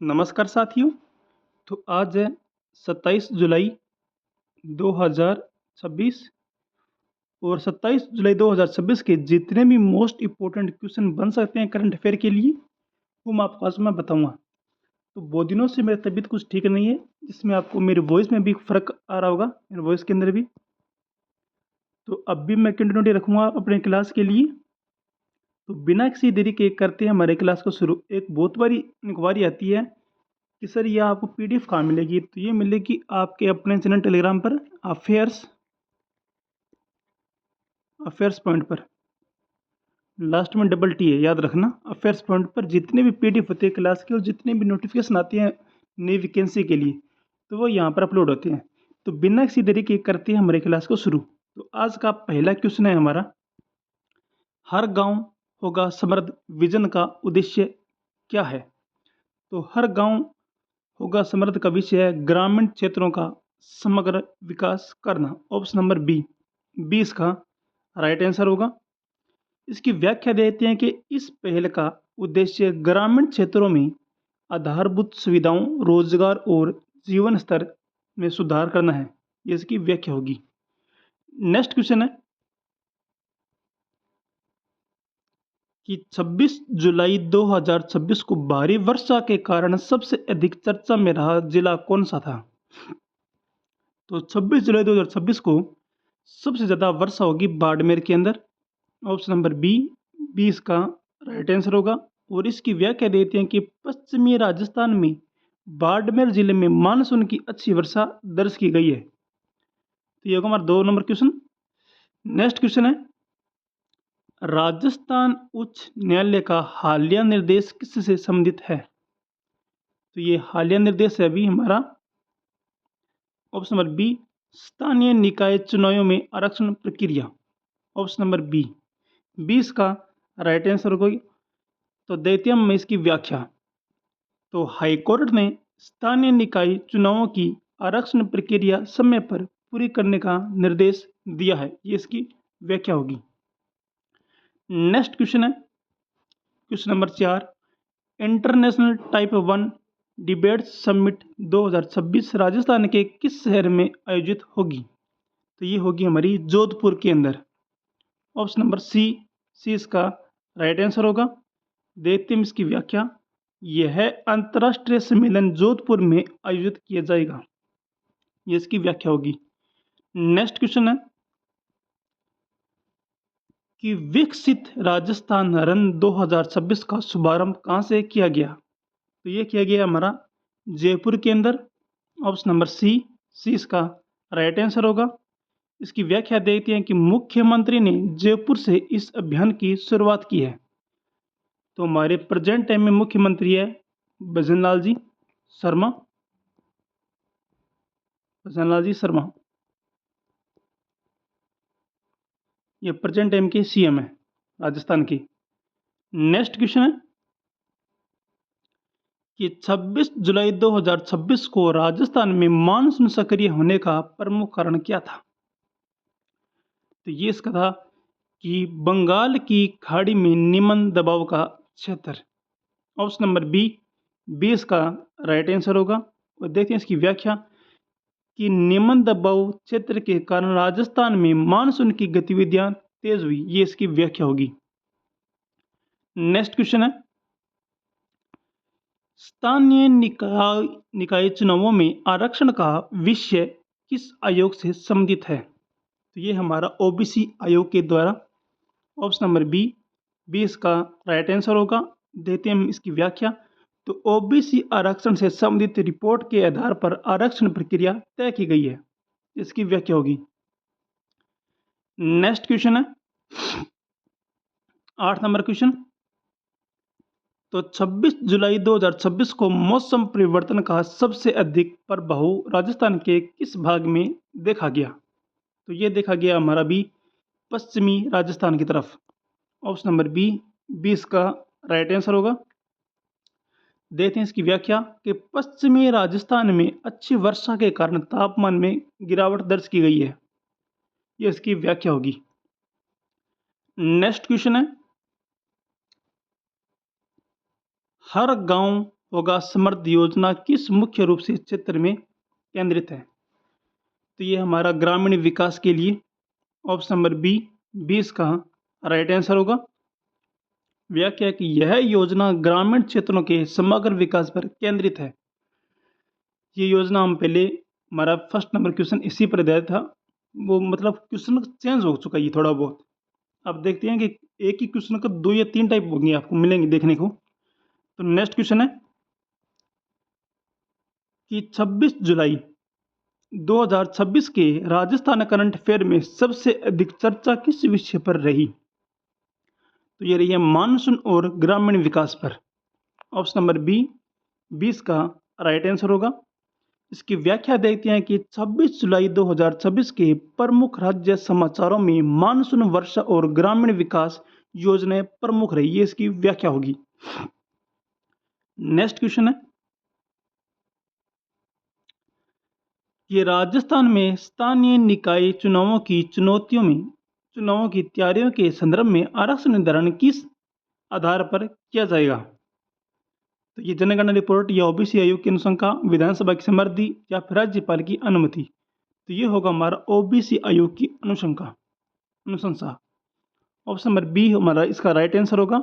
नमस्कार साथियों। तो आज है 27 जुलाई 2026 और 27 जुलाई 2026 के जितने भी मोस्ट इम्पोर्टेंट क्वेश्चन बन सकते हैं करंट अफेयर के लिए वो मैं आपको आज मैं बताऊंगा। तो बहुत दिनों से मेरी तबीयत कुछ ठीक नहीं है, जिसमें आपको मेरी वॉइस में भी फ़र्क आ रहा होगा, मेरी वॉइस के अंदर भी। तो अब भी मैं कंटिन्यूटी रखूँगा अपने क्लास के लिए। तो बिना किसी देरी के करते हैं हमारे क्लास को शुरू। एक बहुत बड़ी इंक्वायरी आती है कि सर ये आपको पीडीएफ कहाँ मिलेगी? तो ये मिलेगी आपके अपने चैनल टेलीग्राम पर, अफेयर्स अफेयर्स पॉइंट पर। लास्ट में डबल टी है, याद रखना। अफेयर्स पॉइंट पर जितने भी पीडीएफ होते हैं क्लास के और जितने भी नोटिफिकेशन आती हैं नई वैकेंसी के लिए, तो वो यहाँ पर अपलोड होते हैं। तो बिना किसी देरी के करते हैं हमारे क्लास को शुरू। तो आज का पहला क्वेश्चन है हमारा, हर गांव होगा समृद्ध विजन का उद्देश्य क्या है? तो हर गांव होगा समृद्ध का विषय है ग्रामीण क्षेत्रों का समग्र विकास करना। ऑप्शन नंबर बी, बी इसका राइट आंसर होगा। इसकी व्याख्या देते हैं कि इस पहल का उद्देश्य ग्रामीण क्षेत्रों में आधारभूत सुविधाओं, रोजगार और जीवन स्तर में सुधार करना है। ये इसकी व्याख्या होगी। नेक्स्ट क्वेश्चन है कि 26 जुलाई 2026 को भारी वर्षा के कारण सबसे अधिक चर्चा में रहा जिला कौन सा था? तो 26 जुलाई 2026 को सबसे ज़्यादा वर्षा होगी बाड़मेर के अंदर। ऑप्शन नंबर बी, बी इसका राइट आंसर होगा। और इसकी व्याख्या देते हैं कि पश्चिमी राजस्थान में बाड़मेर जिले में मानसून की अच्छी वर्षा दर्ज की गई है। तो ये होगा हमारा 2 नंबर क्वेश्चन। नेक्स्ट क्वेश्चन है, राजस्थान उच्च न्यायालय का हालिया निर्देश किससे संबंधित है? तो ये हालिया निर्देश है अभी हमारा ऑप्शन नंबर बी, स्थानीय निकाय चुनावों में आरक्षण प्रक्रिया। ऑप्शन नंबर बी, बी इसका राइट आंसर होगा। तो देखते हैं हम इसकी व्याख्या। तो हाईकोर्ट ने स्थानीय निकाय चुनावों की आरक्षण प्रक्रिया समय पर पूरी करने का निर्देश दिया है। ये इसकी व्याख्या होगी। नेक्स्ट क्वेश्चन है question number 4, international type 1 debate summit 2026 Rajasthan के किस शहर में आयोजित होगी? तो ये होगी हमारी जोधपुर के अंदर। ऑप्शन नंबर सी, सी इसका राइट आंसर होगा। देखते हैं इसकी व्याख्या। यह अंतर्राष्ट्रीय सम्मेलन जोधपुर में आयोजित किया जाएगा। ये इसकी व्याख्या होगी। नेक्स्ट क्वेश्चन है कि विकसित राजस्थान रन 2026 का शुभारंभ कहाँ से किया गया? तो ये किया गया हमारा जयपुर के अंदर। ऑप्शन नंबर सी, सी इसका राइट आंसर होगा। इसकी व्याख्या देते हैं कि मुख्यमंत्री ने जयपुर से इस अभियान की शुरुआत की है। तो हमारे प्रेजेंट टाइम में मुख्यमंत्री है भजन लाल जी शर्मा, भजन लाल जी शर्मा। ये प्रेजेंट टाइम के सीएम है राजस्थान की। नेक्स्ट क्वेश्चन है कि 26 जुलाई 2026 को राजस्थान में मानसून सक्रिय होने का प्रमुख कारण क्या था? तो ये इसका था कि बंगाल की खाड़ी में निम्न दबाव का क्षेत्र। ऑप्शन नंबर बी, बी इसका राइट आंसर होगा। और देखते हैं इसकी व्याख्या कि निम्न दबाव क्षेत्र के कारण राजस्थान में मानसून की गतिविधियां तेज हुई। ये इसकी व्याख्या होगी। नेक्स्ट क्वेश्चन है, स्थानीय निकाय चुनावों में आरक्षण का विषय किस आयोग से संबंधित है? तो ये हमारा ओबीसी आयोग के द्वारा। ऑप्शन नंबर बी, बी इसका राइट आंसर होगा। देते हैं हम इसकी व्याख्या। तो ओबीसी आरक्षण से संबंधित रिपोर्ट के आधार पर आरक्षण प्रक्रिया तय की गई है। इसकी व्याख्या होगी। नेक्स्ट क्वेश्चन है 8 नंबर क्वेश्चन। तो 26 जुलाई 2026 को मौसम परिवर्तन का सबसे अधिक प्रभाव राजस्थान के किस भाग में देखा गया? तो ये देखा गया हमारा भी पश्चिमी राजस्थान की तरफ। ऑप्शन नंबर बी, बी इसका राइट आंसर होगा। देखते हैं इसकी व्याख्या कि पश्चिमी राजस्थान में अच्छी वर्षा के कारण तापमान में गिरावट दर्ज की गई है। ये इसकी व्याख्या होगी। नेक्स्ट क्वेश्चन है, हर गांव होगा समृद्ध योजना किस मुख्य रूप से क्षेत्र में केंद्रित है? तो ये हमारा ग्रामीण विकास के लिए। ऑप्शन नंबर बी 20 का राइट आंसर होगा। व्याख्या कि यह योजना ग्रामीण क्षेत्रों के समग्र विकास पर केंद्रित है। ये योजना हम पहले हमारा फर्स्ट नंबर क्वेश्चन इसी पर दिया था, वो मतलब क्वेश्चन चेंज हो चुका है ये थोड़ा बहुत। अब देखते हैं कि एक ही क्वेश्चन का 2 या 3 टाइप होंगे आपको मिलेंगे देखने को। तो नेक्स्ट क्वेश्चन है कि 26 जुलाई 2026 के राजस्थान करंट अफेयर में सबसे अधिक चर्चा किस विषय पर रही? तो ये रही है मानसून और ग्रामीण विकास पर। ऑप्शन नंबर बी 20 का राइट आंसर होगा। इसकी व्याख्या देखते हैं कि 26 जुलाई 2026 के प्रमुख राज्य समाचारों में मानसून वर्षा और ग्रामीण विकास योजनाएं प्रमुख रही, ये इसकी व्याख्या होगी। नेक्स्ट क्वेश्चन है कि राजस्थान में स्थानीय निकाय चुनावों की तैयारियों के संदर्भ में आरक्षण निर्धारण किस आधार पर किया जाएगा? तो ये जनगणना रिपोर्ट या ओबीसी आयोग की अनुशंसा, विधानसभा की समृद्धि या फिर राज्यपाल की अनुमति? तो ये होगा हमारा ओबीसी आयोग की अनुशंसा। ऑप्शन नंबर बी हमारा इसका राइट आंसर होगा।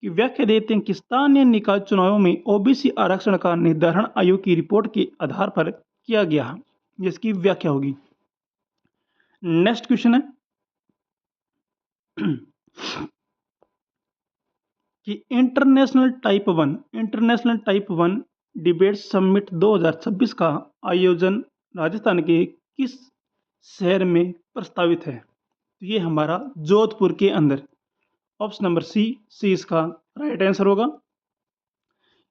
कि व्याख्या देते हैं कि स्थानीय निकाय चुनावों में ओबीसी आरक्षण का निर्धारण आयोग की रिपोर्ट के आधार पर किया गया है, जिसकी व्याख्या होगी। नेक्स्ट क्वेश्चन है कि इंटरनेशनल टाइप 1 डिबेट समिट 2026 का आयोजन राजस्थान के किस शहर में प्रस्तावित है? तो ये हमारा जोधपुर के अंदर। ऑप्शन नंबर सी इसका राइट आंसर होगा।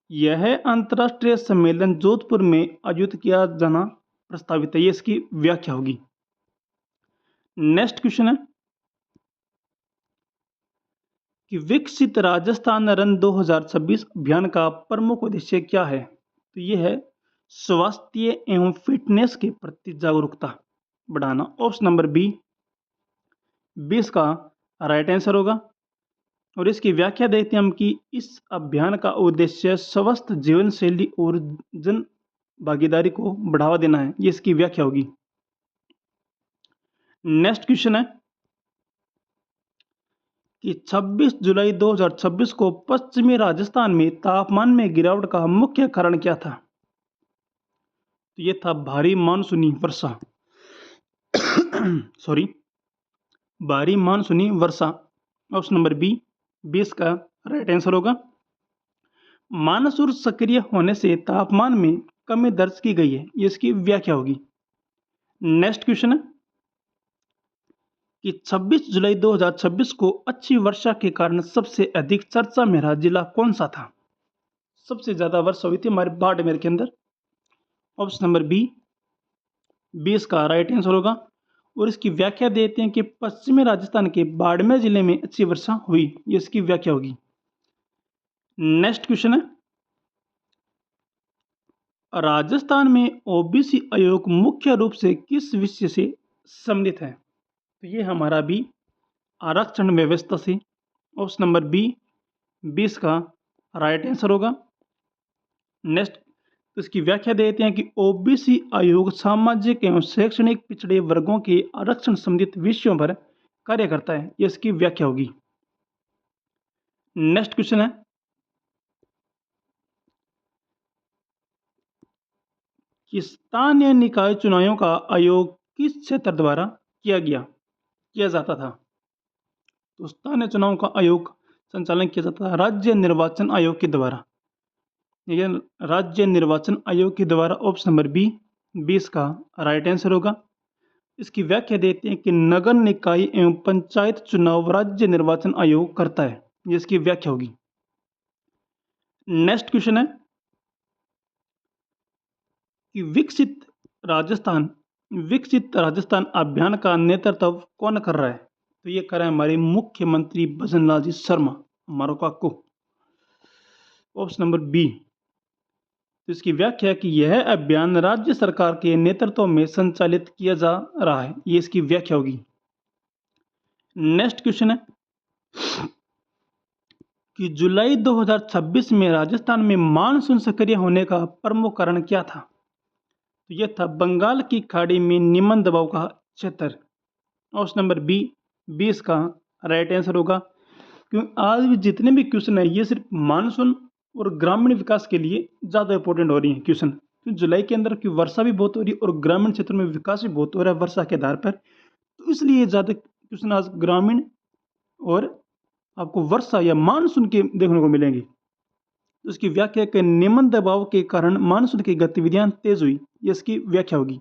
यह अंतर्राष्ट्रीय सम्मेलन जोधपुर में आयोजित किया जाना प्रस्तावित है, ये इसकी व्याख्या होगी। नेक्स्ट क्वेश्चन है कि विकसित राजस्थान रन 2026 अभियान का प्रमुख उद्देश्य क्या है? तो ये है स्वास्थ्य एवं फिटनेस के प्रति जागरूकता बढ़ाना। ऑप्शन नंबर बी 20 का राइट आंसर होगा। और इसकी व्याख्या देखते हैं हम कि इस अभियान का उद्देश्य स्वस्थ जीवन शैली और जन भागीदारी को बढ़ावा देना है, ये इसकी व्याख्या होगी। नेक्स्ट क्वेश्चन है कि 26 जुलाई 2026 को पश्चिमी राजस्थान में तापमान में गिरावट का मुख्य कारण क्या था? तो ये था भारी मानसूनी वर्षा भारी मानसूनी वर्षा। ऑप्शन नंबर बी 20 का राइट आंसर होगा। मानसून सक्रिय होने से तापमान में कमी दर्ज की गई है, ये इसकी व्याख्या होगी। नेक्स्ट क्वेश्चन है कि 26 जुलाई 2026 को अच्छी वर्षा के कारण सबसे अधिक चर्चा में रहा जिला कौन सा था? सबसे ज्यादा वर्षा हुई थी हमारे बाड़मेर के अंदर। ऑप्शन नंबर बी 20 का राइट आंसर होगा। और इसकी व्याख्या देते हैं कि पश्चिमी राजस्थान के बाड़मेर जिले में अच्छी वर्षा हुई, ये इसकी व्याख्या होगी। नेक्स्ट क्वेश्चन है राजस्थान में ओबीसी आयोग मुख्य रूप से किस विषय से संबंधित है? तो ये हमारा भी आरक्षण व्यवस्था से। ऑप्शन नंबर बी 20 का राइट आंसर होगा। नेक्स्ट तो इसकी व्याख्या देते हैं कि ओबीसी आयोग सामाजिक एवं शैक्षणिक पिछड़े वर्गों के आरक्षण संबंधित विषयों पर कार्य करता है, ये इसकी व्याख्या होगी। नेक्स्ट क्वेश्चन है कि स्थानीय निकाय चुनावों का आयोग किस क्षेत्र द्वारा किया जाता था? तो स्थानीय चुनाव का आयोग संचालन किया जाता था राज्य निर्वाचन आयोग के द्वारा। राज्य निर्वाचन आयोग के द्वारा। ऑप्शन नंबर बी 20 का राइट आंसर होगा। इसकी व्याख्या देते हैं कि नगर निकाय एवं पंचायत चुनाव राज्य निर्वाचन आयोग करता है, जिसकी व्याख्या होगी। नेक्स्ट क्वेश्चन है कि विकसित राजस्थान अभियान का नेतृत्व कौन कर रहा है? तो ये कर रहे हैं हमारे मुख्यमंत्री भजनलाल जी शर्मा, हमारो काको। ऑप्शन नंबर बी तो इसकी व्याख्या कि यह अभियान राज्य सरकार के नेतृत्व में संचालित किया जा रहा है, ये इसकी व्याख्या होगी। नेक्स्ट क्वेश्चन है कि जुलाई 2026 में राजस्थान में मानसून सक्रिय होने का प्रमुख कारण क्या था? तो यह था बंगाल की खाड़ी में निम्न दबाव का क्षेत्र। ऑप्शन नंबर बी 20 का राइट आंसर होगा। क्यों आज भी जितने भी क्वेश्चन है ये सिर्फ मानसून और ग्रामीण विकास के लिए ज़्यादा इंपॉर्टेंट हो रही है क्वेश्चन। तो जुलाई के अंदर की वर्षा भी बहुत हो रही है और ग्रामीण क्षेत्र में विकास भी बहुत हो रहा है वर्षा के आधार पर, तो इसलिए ज़्यादा क्वेश्चन आज ग्रामीण और आपको वर्षा या मानसून के देखने को मिलेंगे। तो इसकी व्याख्या के निम्न दबाव के कारण मानसून की गतिविधियां तेज हुई, ये इसकी व्याख्या होगी।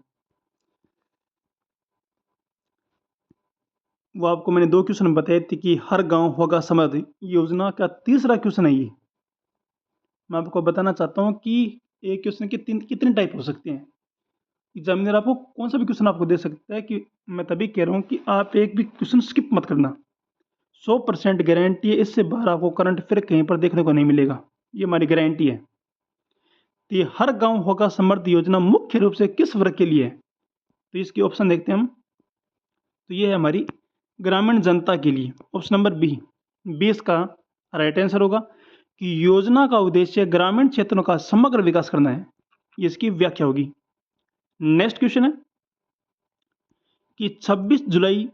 वो आपको मैंने 2 क्वेश्चन बताए थे कि हर गांव होगा समृद्ध योजना का तीसरा क्वेश्चन है ये। मैं आपको बताना चाहता हूँ कि एक क्वेश्चन के कितने टाइप हो सकते हैं। एग्जामिनर आपको कौन सा भी क्वेश्चन आपको दे सकता है, कि मैं तभी कह रहा हूँ कि आप एक भी क्वेश्चन स्किप मत करना। 100% गारंटी है, इससे बाहर आपको करंट अफेयर कहीं पर देखने को नहीं मिलेगा, ये हमारी गारंटी है। तो ये हर गांव होगा समृद्ध योजना मुख्य रूप से किस वर्ग के लिए है? तो इसके ऑप्शन देखते हैं हम। तो ये है हमारी ग्रामीण जनता के लिए। ऑप्शन नंबर बी 20 का राइट आंसर होगा कि योजना का उद्देश्य ग्रामीण क्षेत्रों का समग्र विकास करना है, ये इसकी व्याख्या होगी। नेक्स्ट क्वेश्चन है कि 26 जुलाई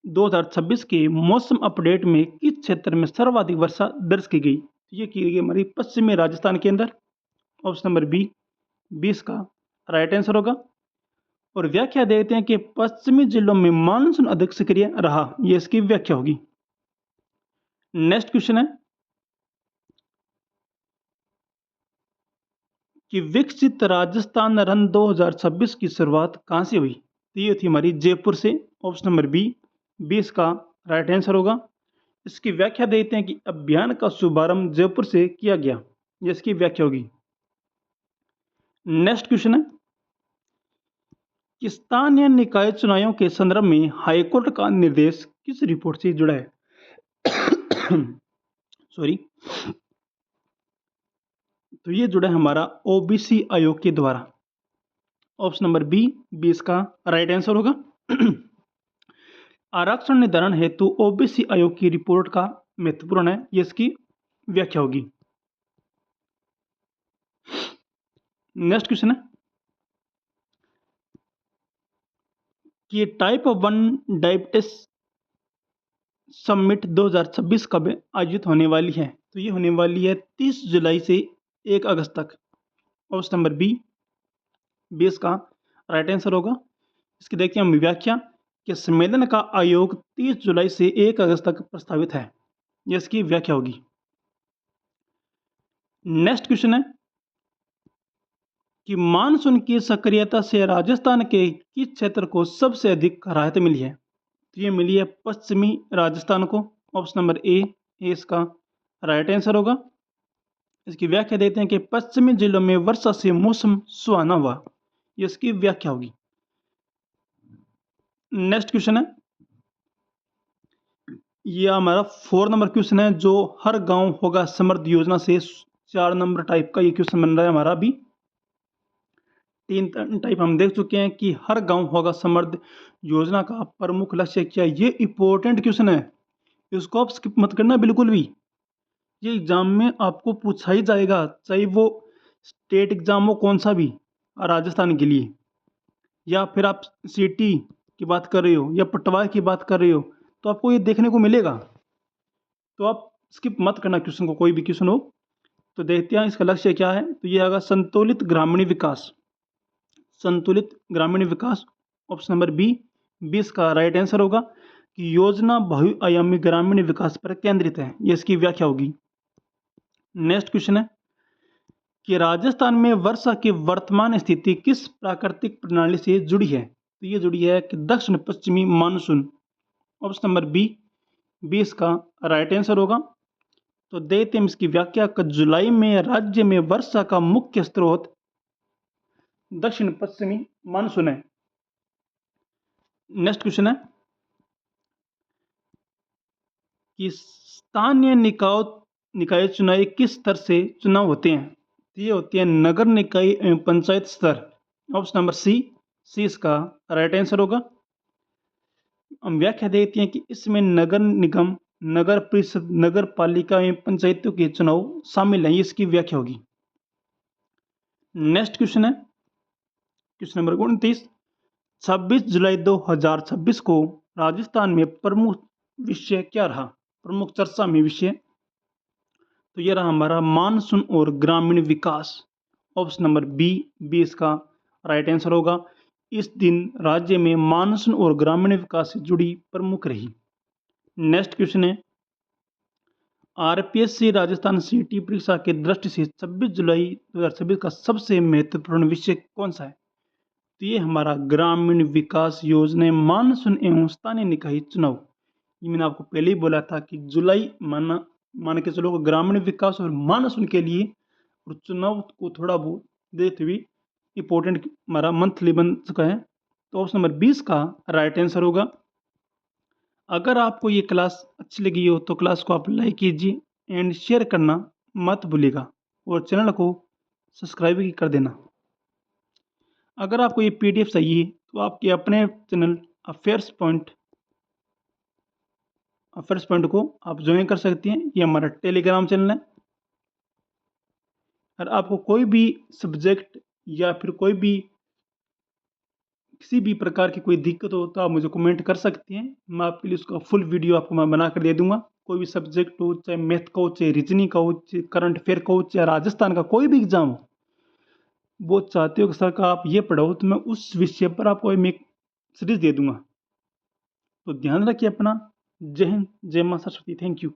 2026 के मौसम अपडेट में किस क्षेत्र में सर्वाधिक वर्षा दर्ज की गई? तो ये की गई हमारी पश्चिमी राजस्थान के अंदर। ऑप्शन नंबर बी 20 का राइट आंसर होगा। और व्याख्या देते हैं कि पश्चिमी जिलों में मानसून अधिक सक्रिय रहा, ये इसकी व्याख्या होगी। नेक्स्ट क्वेश्चन है कि विकसित राजस्थान रन 2026 की शुरुआत कहां से हुई? तो ये थी हमारी जयपुर से। ऑप्शन नंबर बी 20 का राइट आंसर होगा। इसकी व्याख्या देते हैं कि अभियान का शुभारंभ जयपुर से किया गया, ये इसकी व्याख्या होगी। नेक्स्ट क्वेश्चन है कि स्थानीय निकाय चुनावों के संदर्भ में हाईकोर्ट का निर्देश किस रिपोर्ट से जुड़ा है? सॉरी। तो ये जुड़ा है हमारा ओबीसी आयोग के द्वारा। ऑप्शन नंबर बी 20 का राइट आंसर होगा। आरक्षण निर्धारण हेतु ओबीसी आयोग की रिपोर्ट का महत्वपूर्ण है, ये इसकी व्याख्या होगी। नेक्स्ट क्वेश्चन है कि टाइप 1 डायबिटीज समिट 2026 कब आयोजित होने वाली है? तो ये होने वाली है 30 जुलाई से 1 अगस्त तक। ऑप्शन नंबर बी 20 का राइट आंसर होगा। इसकी देखिए हम व्याख्या कि सम्मेलन का आयोग 30 जुलाई से 1 अगस्त तक प्रस्तावित है, ये इसकी व्याख्या होगी। नेक्स्ट क्वेश्चन है कि मानसून की सक्रियता से राजस्थान के किस क्षेत्र को सबसे अधिक राहत मिली है? तो ये मिली है पश्चिमी राजस्थान को। ऑप्शन नंबर ए इसका राइट आंसर होगा। इसकी व्याख्या देते हैं कि पश्चिमी जिलों में वर्षा से मौसम सुहाना हुआ, ये इसकी व्याख्या होगी। नेक्स्ट क्वेश्चन है, ये हमारा 4 नंबर क्वेश्चन है, जो हर गांव होगा समृद्ध योजना से 4 नंबर टाइप का ये क्वेश्चन बन रहा है हमारा। अभी 3 टाइप हम देख चुके हैं कि हर गांव होगा समृद्ध योजना का प्रमुख लक्ष्य क्या है। ये इंपॉर्टेंट क्वेश्चन है, इसको आप स्किप मत करना बिल्कुल भी। ये एग्जाम में आपको पूछा ही जाएगा, चाहे वो स्टेट एग्जाम हो कौन सा भी राजस्थान के लिए, या फिर आप सिटी की बात कर रहे हो या पटवार की बात कर रहे हो, तो आपको ये देखने को मिलेगा। तो आप स्किप मत करना क्वेश्चन को, कोई भी क्वेश्चन हो। तो देखते हैं इसका लक्ष्य क्या है। तो ये आएगा संतुलित ग्रामीण विकास। संतुलित ग्रामीण विकास ऑप्शन नंबर बी 20 का राइट आंसर होगा कि योजना बहुआयामी ग्रामीण विकास पर केंद्रित है, ये इसकी व्याख्या होगी। नेक्स्ट क्वेश्चन है कि राजस्थान में वर्षा की वर्तमान स्थिति किस प्राकृतिक प्रणाली से जुड़ी है? तो ये जुड़ी है कि दक्षिण पश्चिमी मानसून। ऑप्शन नंबर बी 20 का राइट आंसर होगा। तो देते हैं इसकी व्याख्या कि जुलाई में राज्य में वर्षा का मुख्य स्रोत दक्षिण पश्चिमी मानसून है। नेक्स्ट क्वेश्चन है कि स्थानीय निकाय चुनाव किस स्तर से चुनाव होते हैं? तो ये होते हैं नगर निकाय एवं पंचायत स्तर। ऑप्शन नंबर सी इसका राइट आंसर होगा। हम व्याख्या देते हैं कि इसमें नगर निगम नगर परिषद, नगर पालिका एवं पंचायतों के चुनाव शामिल हैं, इसकी व्याख्या होगी। नेक्स्ट क्वेश्चन है क्वेश्चन नंबर 29। 26 जुलाई 2026 को राजस्थान में प्रमुख विषय क्या रहा? प्रमुख चर्चा में विषय तो यह रहा हमारा मानसून और ग्रामीण विकास। ऑप्शन नंबर बी इसका राइट आंसर होगा। इस दिन राज्य में मानसून और ग्रामीण विकास से जुड़ी प्रमुख रही। नेक्स्ट क्वेश्चन है आरपीएससी राजस्थान सीटी परीक्षा की दृष्टि से 26 जुलाई 2026 का सबसे महत्वपूर्ण विषय कौन सा है? तो ये हमारा ग्रामीण विकास योजना, मानसून एवं स्थानीय निकाय चुनाव। ये मैंने आपको पहले ही बोला था कि जुलाई मान के चलो ग्रामीण विकास और मानसून के लिए और चुनाव को थोड़ा बहुत देखते हुए इंपॉर्टेंट हमारा मंथली बन चुका है। तो ऑप्शन नंबर 20 का राइट आंसर होगा। अगर आपको ये क्लास अच्छी लगी हो तो क्लास को आप लाइक कीजिए एंड शेयर करना मत भूलिएगा और चैनल को सब्सक्राइब भी कर देना। अगर आपको ये पीडीएफ चाहिए तो आपके अपने चैनल अफेयर्स पॉइंट को आप ज्वाइन कर सकते हैं। ये हमारा टेलीग्राम चैनल है। और आपको कोई भी सब्जेक्ट या फिर कोई भी किसी भी प्रकार की कोई दिक्कत हो तो आप मुझे कमेंट कर सकते हैं। मैं आपके लिए उसका फुल वीडियो आपको मैं बना कर दे दूंगा। कोई भी सब्जेक्ट हो, चाहे मैथ का हो, चाहे रीजनिंग का हो, चाहे करंट अफेयर का हो, चाहे राजस्थान का कोई भी एग्जाम हो, वो चाहते हो कि सर का आप ये पढ़ाओ तो मैं उस विषय पर आपको मैं एक सीरीज दे दूंगा। तो ध्यान रखिए अपना। जय हिंद, जय मां सरस्वती। Thank you.